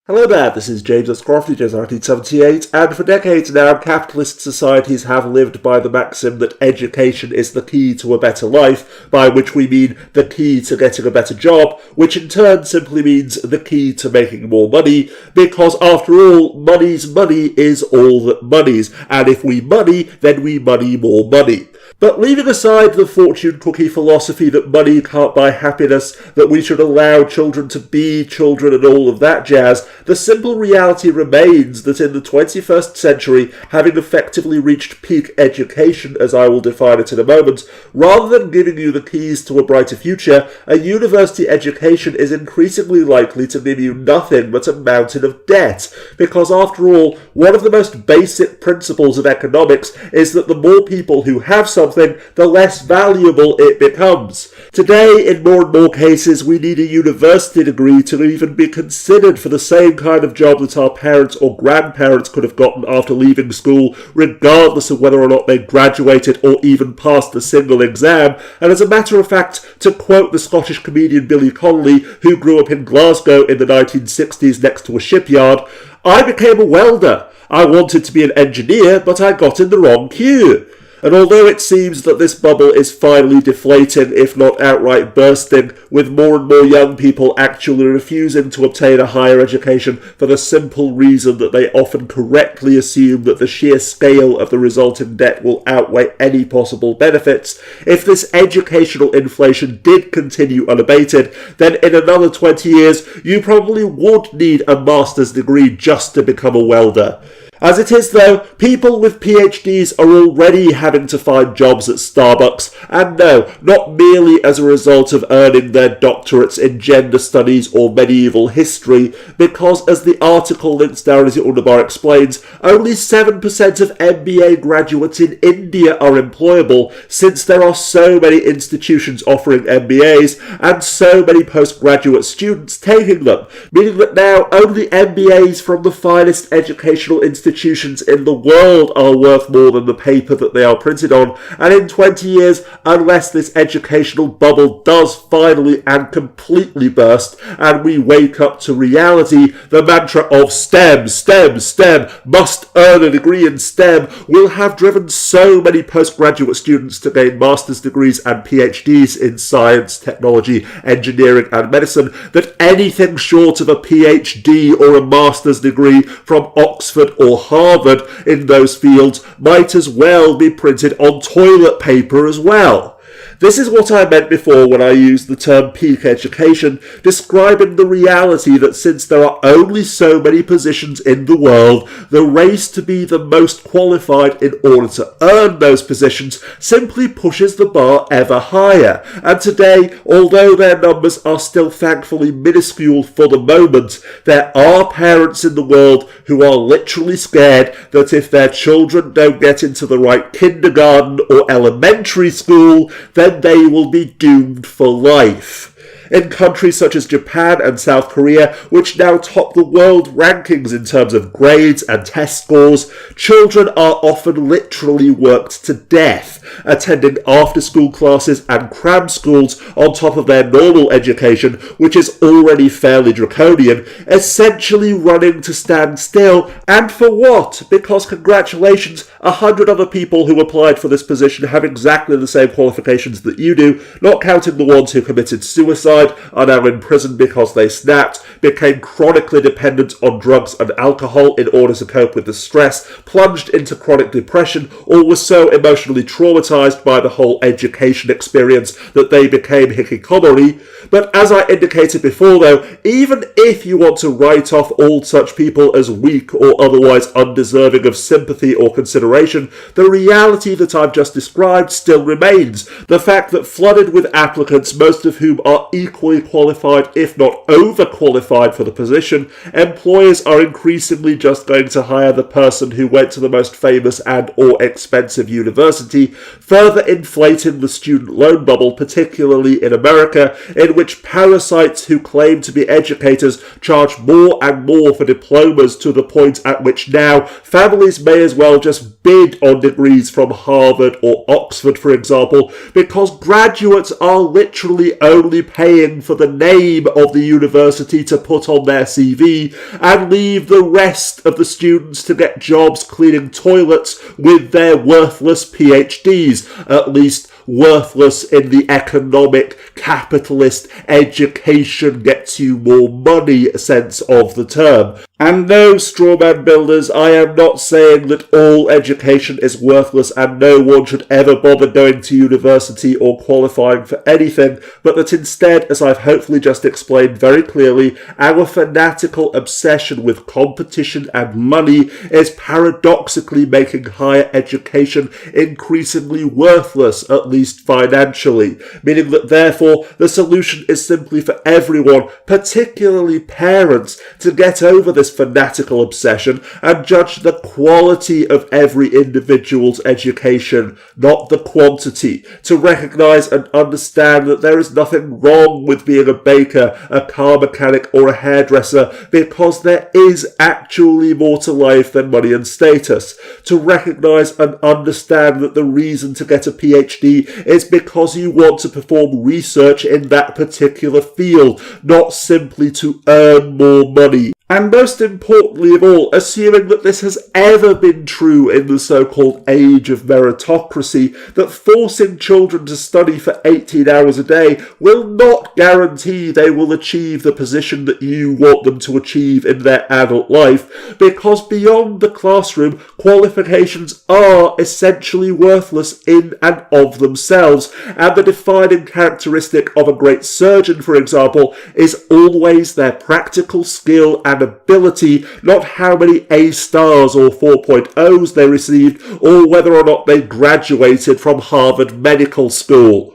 Hello there, this is James S. Crofty, James 1978, and for decades now, capitalist societies have lived by the maxim that education is the key to a better life, by which we mean the key to getting a better job, which in turn simply means the key to making more money, because after all, money's money is all that moneys, and if we money, then we money more money. But leaving aside the fortune cookie philosophy that money can't buy happiness, that we should allow children to be children and all of that jazz, the simple reality remains that in the 21st century, having effectively reached peak education, as I will define it in a moment, rather than giving you the keys to a brighter future, a university education is increasingly likely to give you nothing but a mountain of debt. Because after all, one of the most basic principles of economics is that the more people who have something, the less valuable it becomes. Today, in more and more cases, we need a university degree to even be considered for the same kind of job that our parents or grandparents could have gotten after leaving school, regardless of whether or not they graduated or even passed a single exam. And as a matter of fact, to quote the Scottish comedian Billy Connolly, who grew up in Glasgow in the 1960s next to a shipyard, "I became a welder. I wanted to be an engineer, but I got in the wrong queue." And although it seems that this bubble is finally deflating, if not outright bursting, with more and more young people actually refusing to obtain a higher education for the simple reason that they often correctly assume that the sheer scale of the resulting debt will outweigh any possible benefits, if this educational inflation did continue unabated, then in another 20 years you probably would need a master's degree just to become a welder. As it is though, people with PhDs are already having to find jobs at Starbucks, and no, not merely as a result of earning their doctorates in gender studies or medieval history, because as the article links down as Underbar explains, only 7% of MBA graduates in India are employable, since there are so many institutions offering MBAs and so many postgraduate students taking them, meaning that now only MBAs from the finest educational institutions in the world are worth more than the paper that they are printed on, and in 20 years, unless this educational bubble does finally and completely burst, and we wake up to reality, the mantra of STEM, STEM, STEM, must earn a degree in STEM, will have driven so many postgraduate students to gain master's degrees and PhDs in science, technology, engineering and medicine, that anything short of a PhD or a master's degree from Oxford or Harvard in those fields might as well be printed on toilet paper as well. This is what I meant before when I used the term peak education, describing the reality that since there are only so many positions in the world, the race to be the most qualified in order to earn those positions simply pushes the bar ever higher. And today, although their numbers are still thankfully minuscule for the moment, there are parents in the world who are literally scared that if their children don't get into the right kindergarten or elementary school, then they will be doomed for life. In countries such as Japan and South Korea, which now top the world rankings in terms of grades and test scores, children are often literally worked to death, attending after-school classes and cram schools on top of their normal education, which is already fairly draconian, essentially running to stand still. And for what? Because congratulations, 100 other people who applied for this position have exactly the same qualifications that you do, not counting the ones who committed suicide, are now in prison because they snapped, became chronically dependent on drugs and alcohol in order to cope with the stress, plunged into chronic depression, or were so emotionally traumatized by the whole education experience that they became hikikomori. But as I indicated before though, even if you want to write off all such people as weak or otherwise undeserving of sympathy or consideration, the reality that I've just described still remains. The fact that flooded with applicants, most of whom are equally qualified, if not overqualified for the position, employers are increasingly just going to hire the person who went to the most famous and or expensive university, further inflating the student loan bubble, particularly in America, in which parasites who claim to be educators charge more and more for diplomas to the point at which now families may as well just bid on degrees from Harvard or Oxford, for example, because graduates are literally only paying paying for the name of the university to put on their CV, and leave the rest of the students to get jobs cleaning toilets with their worthless PhDs, at least worthless in the economic, capitalist, education gets you more money sense of the term. And no, strawman builders, I am not saying that all education is worthless and no one should ever bother going to university or qualifying for anything, but that instead, as I've hopefully just explained very clearly, our fanatical obsession with competition and money is paradoxically making higher education increasingly worthless, at least financially, meaning that therefore the solution is simply for everyone, particularly parents, to get over this fanatical obsession and judge the quality of every individual's education, not the quantity, to recognise and understand that there is nothing wrong with being a baker, a car mechanic or a hairdresser, because there is actually more to life than money and status, to recognise and understand that the reason to get a PhD is because you want to perform research in that particular field, not simply to earn more money. And most importantly of all, assuming that this has ever been true in the so-called age of meritocracy, that forcing children to study for 18 hours a day will not guarantee they will achieve the position that you want them to achieve in their adult life, because beyond the classroom, qualifications are essentially worthless in and of themselves, and the defining characteristic of a great surgeon, for example, is always their practical skill and ability, not how many A stars or 4.0s they received, or whether or not they graduated from Harvard Medical School.